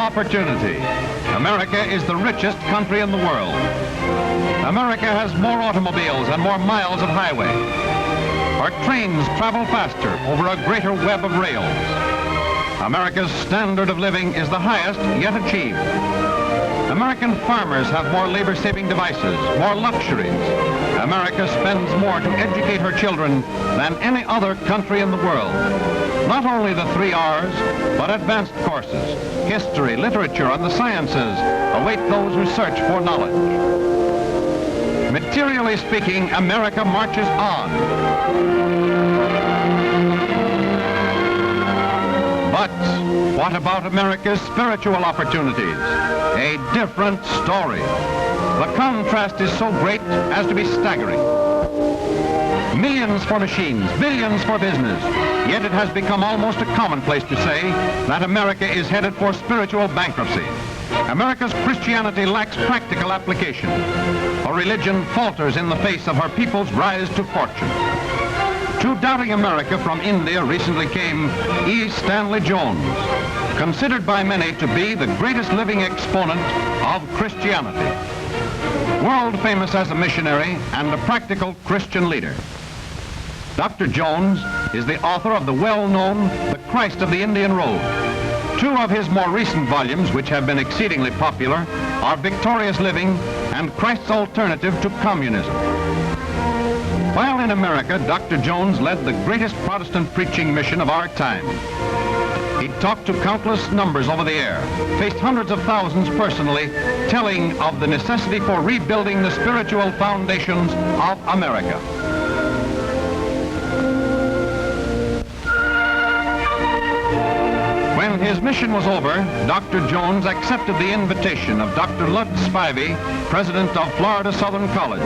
opportunity. America is the richest country in the world. America has more automobiles and more miles of highway. Our trains travel faster over a greater web of rails. America's standard of living is the highest yet achieved. American farmers have more labor-saving devices, more luxuries. America spends more to educate her children than any other country in the world. Not only the 3 R's, but advanced courses, history, literature, and the sciences await those who search for knowledge. Materially speaking, America marches on. But what about America's spiritual opportunities? A different story. The contrast is so great as to be staggering. Millions for machines, billions for business, yet it has become almost a commonplace to say that America is headed for spiritual bankruptcy. America's Christianity lacks practical application. Her religion falters in the face of her people's rise to fortune. To doubting America from India recently came E. Stanley Jones, considered by many to be the greatest living exponent of Christianity. World famous as a missionary and a practical Christian leader. Dr. Jones is the author of the well-known The Christ of the Indian Road. 2 of his more recent volumes, which have been exceedingly popular, are Victorious Living and Christ's Alternative to Communism. While in America, Dr. Jones led the greatest Protestant preaching mission of our time. He talked to countless numbers over the air, faced hundreds of thousands personally, telling of the necessity for rebuilding the spiritual foundations of America. When his mission was over, Dr. Jones accepted the invitation of Dr. Ludd Spivey, president of Florida Southern College,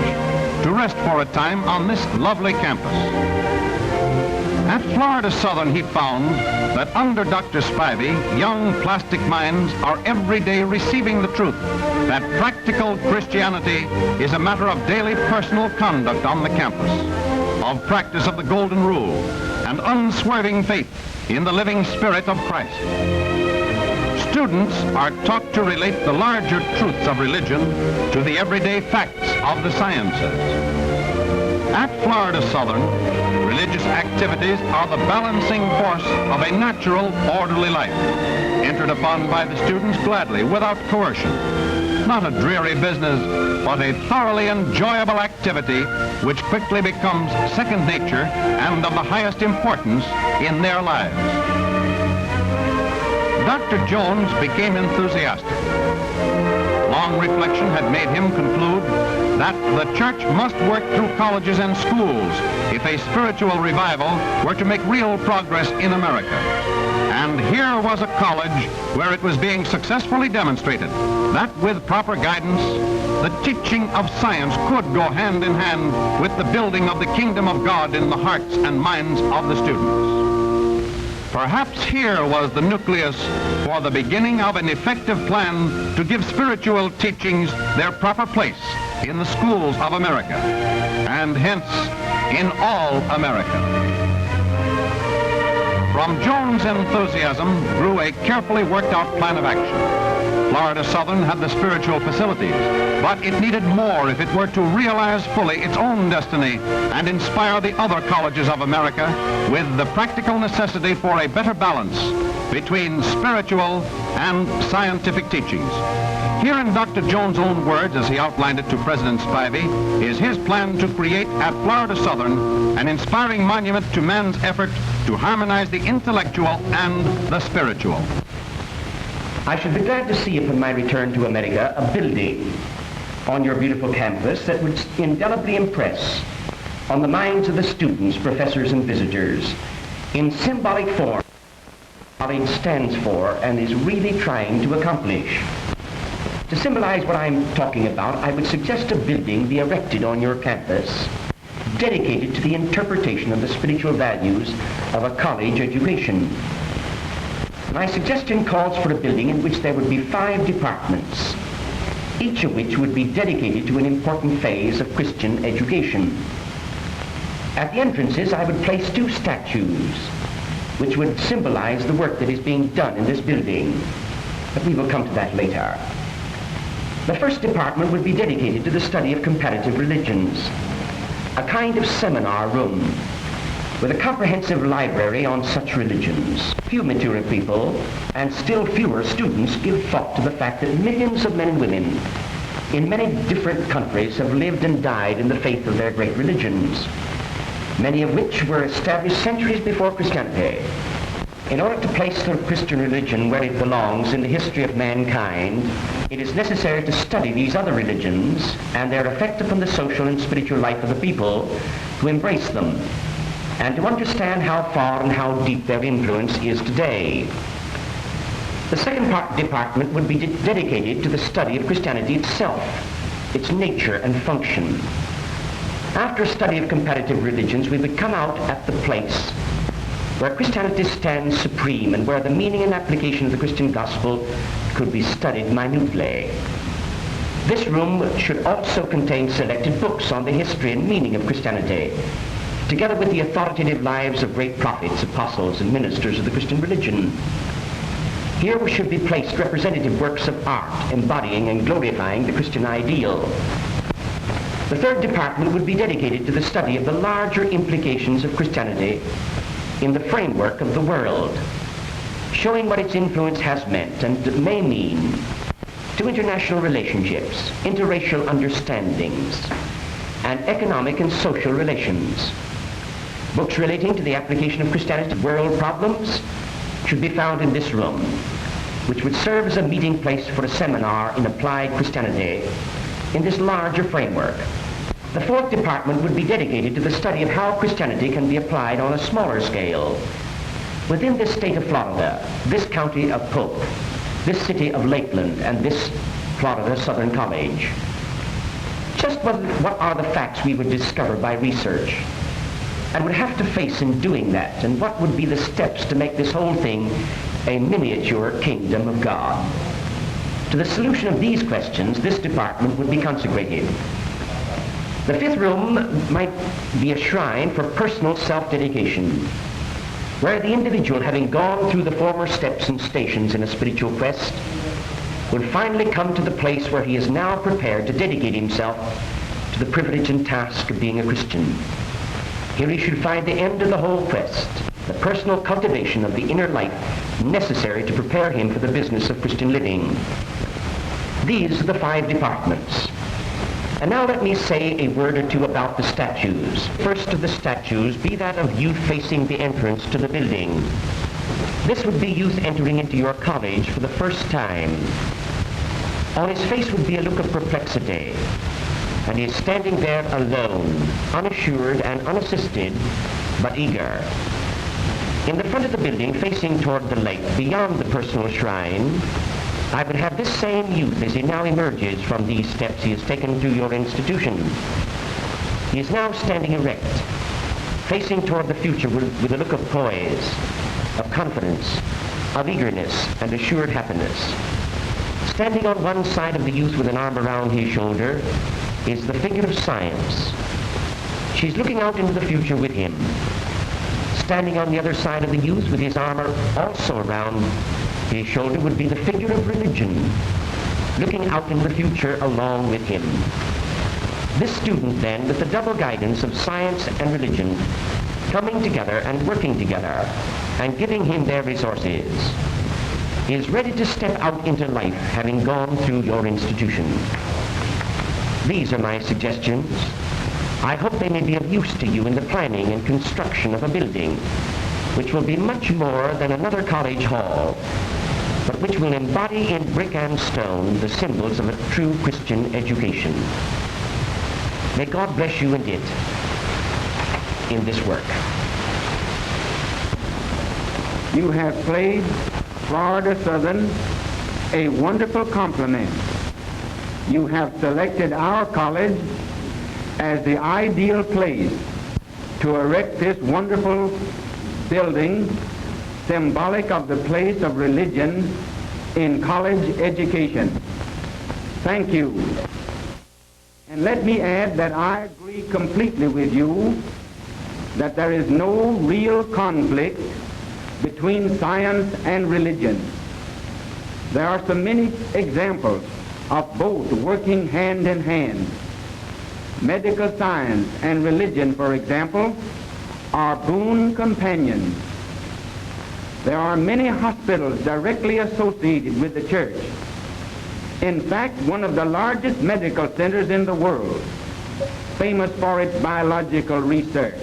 to rest for a time on this lovely campus. At Florida Southern, he found that under Dr. Spivey, young plastic minds are every day receiving the truth that practical Christianity is a matter of daily personal conduct on the campus, of practice of the Golden Rule, and unswerving faith in the living Spirit of Christ. Students are taught to relate the larger truths of religion to the everyday facts of the sciences. At Florida Southern, religious activities are the balancing force of a natural, orderly life, entered upon by the students gladly, without coercion. Not a dreary business, but a thoroughly enjoyable activity which quickly becomes second nature and of the highest importance in their lives. Dr. Jones became enthusiastic. Long reflection had made him conclude that the church must work through colleges and schools if a spiritual revival were to make real progress in America. And here was a college where it was being successfully demonstrated that with proper guidance, the teaching of science could go hand in hand with the building of the kingdom of God in the hearts and minds of the students. Perhaps here was the nucleus for the beginning of an effective plan to give spiritual teachings their proper place in the schools of America, and hence in all America. From Jones' enthusiasm grew a carefully worked out plan of action. Florida Southern had the spiritual facilities, but it needed more if it were to realize fully its own destiny and inspire the other colleges of America with the practical necessity for a better balance between spiritual and scientific teachings. Here in Dr. Jones' own words, as he outlined it to President Spivey, is his plan to create at Florida Southern an inspiring monument to man's effort to harmonize the intellectual and the spiritual. I should be glad to see upon my return to America a building on your beautiful campus that would indelibly impress on the minds of the students, professors, and visitors in symbolic form what college stands for and is really trying to accomplish. To symbolize what I'm talking about, I would suggest a building be erected on your campus dedicated to the interpretation of the spiritual values of a college education. My suggestion calls for a building in which there would be 5 departments, each of which would be dedicated to an important phase of Christian education. At the entrances, I would place 2 statues, which would symbolize the work that is being done in this building. but we will come to that later. The first department would be dedicated to the study of comparative religions, a kind of seminar room with a comprehensive library on such religions. Few mature people and still fewer students give thought to the fact that millions of men and women in many different countries have lived and died in the faith of their great religions, many of which were established centuries before Christianity. In order to place the Christian religion where it belongs in the history of mankind, it is necessary to study these other religions and their effect upon the social and spiritual life of the people, to embrace them, and to understand how far and how deep their influence is today. The second department would be dedicated to the study of Christianity itself, its nature and function. After a study of comparative religions, we would come out at the place where Christianity stands supreme and where the meaning and application of the Christian gospel could be studied minutely. This room should also contain selected books on the history and meaning of Christianity, together with the authoritative lives of great prophets, apostles, and ministers of the Christian religion. Here should be placed representative works of art embodying and glorifying the Christian ideal. The third department would be dedicated to the study of the larger implications of Christianity in the framework of the world, showing what its influence has meant and may mean to international relationships, interracial understandings, and economic and social relations. Books relating to the application of Christianity to world problems should be found in this room, which would serve as a meeting place for a seminar in applied Christianity in this larger framework. The fourth department would be dedicated to the study of how Christianity can be applied on a smaller scale within this state of Florida, this county of Polk, this city of Lakeland, and this Florida Southern College. Just what are the facts we would discover by research and would have to face in doing that, and what would be the steps to make this whole thing a miniature kingdom of God? To the solution of these questions, this department would be consecrated. The fifth room might be a shrine for personal self-dedication, where the individual, having gone through the former steps and stations in a spiritual quest, would finally come to the place where he is now prepared to dedicate himself to the privilege and task of being a Christian. Here he should find the end of the whole quest, the personal cultivation of the inner life necessary to prepare him for the business of Christian living. These are the 5 departments. And now let me say a word or two about the statues. First of the statues be that of youth facing the entrance to the building. This would be youth entering into your college for the first time. On his face would be a look of perplexity, and he is standing there alone, unassured and unassisted, but eager. In the front of the building, facing toward the lake, beyond the personal shrine, I would have this same youth as he now emerges from these steps he has taken to your institution. He is now standing erect, facing toward the future with a look of poise, of confidence, of eagerness, and assured happiness. Standing on one side of the youth with an arm around his shoulder is the figure of science. She's looking out into the future with him. Standing on the other side of the youth with his arm also around his shoulder would be the figure of religion, looking out into the future along with him. This student then, with the double guidance of science and religion, coming together and working together and giving him their resources, is ready to step out into life having gone through your institution. These are my suggestions. I hope they may be of use to you in the planning and construction of a building, which will be much more than another college hall, but which will embody in brick and stone the symbols of a true Christian education. May God bless you and it in this work. You have played Florida Southern a wonderful compliment. You have selected our college as the ideal place to erect this wonderful building, symbolic of the place of religion in college education. Thank you. And let me add that I agree completely with you that there is no real conflict between science and religion. There are so many examples of both working hand in hand. Medical science and religion, for example, are boon companions. There are many hospitals directly associated with the church. In fact, one of the largest medical centers in the world, famous for its biological research,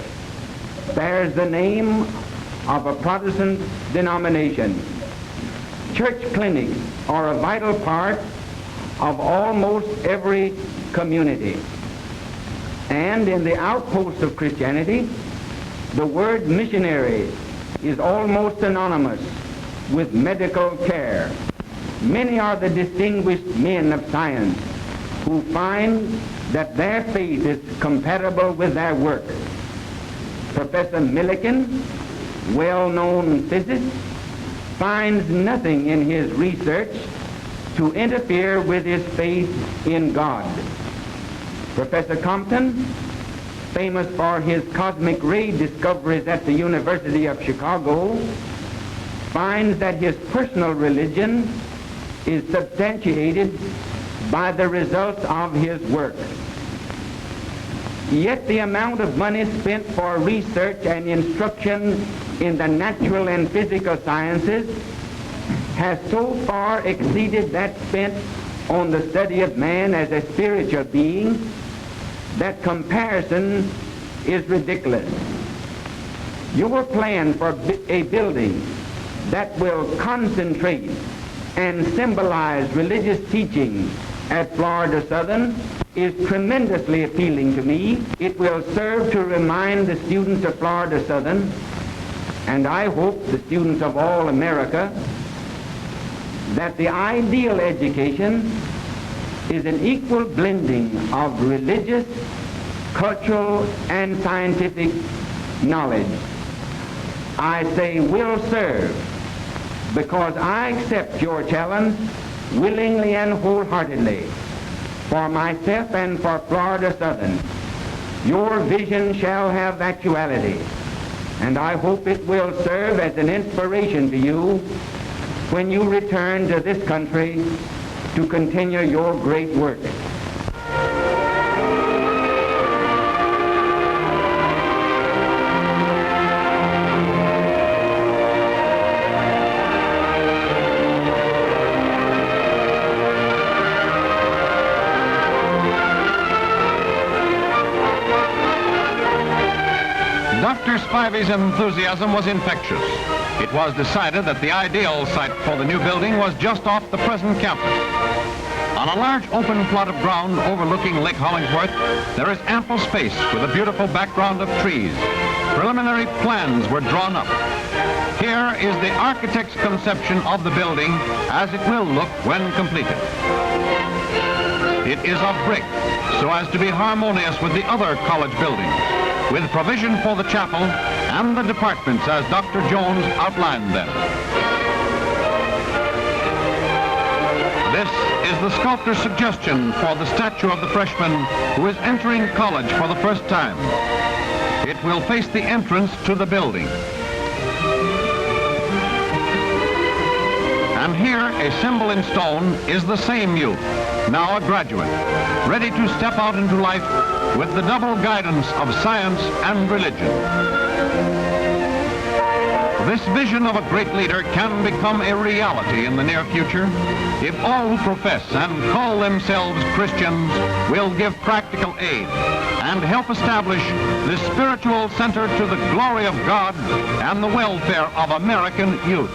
bears the name of a Protestant denomination. Church clinics are a vital part of almost every community. And in the outposts of Christianity, the word missionary is almost synonymous with medical care. Many are the distinguished men of science who find that their faith is compatible with their work. Professor Millikan, well-known physicist, finds nothing in his research to interfere with his faith in God. Professor Compton, famous for his cosmic ray discoveries at the University of Chicago, finds that his personal religion is substantiated by the results of his work. Yet the amount of money spent for research and instruction in the natural and physical sciences has so far exceeded that spent on the study of man as a spiritual being that comparison is ridiculous. Your plan for a building that will concentrate and symbolize religious teaching at Florida Southern is tremendously appealing to me. It will serve to remind the students of Florida Southern, and I hope the students of all America, that the ideal education is an equal blending of religious, cultural, and scientific knowledge. I say will serve because I accept your challenge willingly and wholeheartedly for myself and for Florida Southern. Your vision shall have actuality, and I hope it will serve as an inspiration to you when you return to this country to continue your great work. Dr. Spivey's enthusiasm was infectious. It was decided that the ideal site for the new building was just off the present campus. On a large open plot of ground overlooking Lake Hollingsworth, there is ample space with a beautiful background of trees. Preliminary plans were drawn up. Here is the architect's conception of the building as it will look when completed. It is of brick, so as to be harmonious with the other college buildings, with provision for the chapel and the departments as Dr. Jones outlined them. This is the sculptor's suggestion for the statue of the freshman who is entering college for the first time. It will face the entrance to the building. And here, a symbol in stone, is the same youth, now a graduate, ready to step out into life with the double guidance of science and religion. This vision of a great leader can become a reality in the near future if all who profess and call themselves Christians will give practical aid and help establish this spiritual center to the glory of God and the welfare of American youth.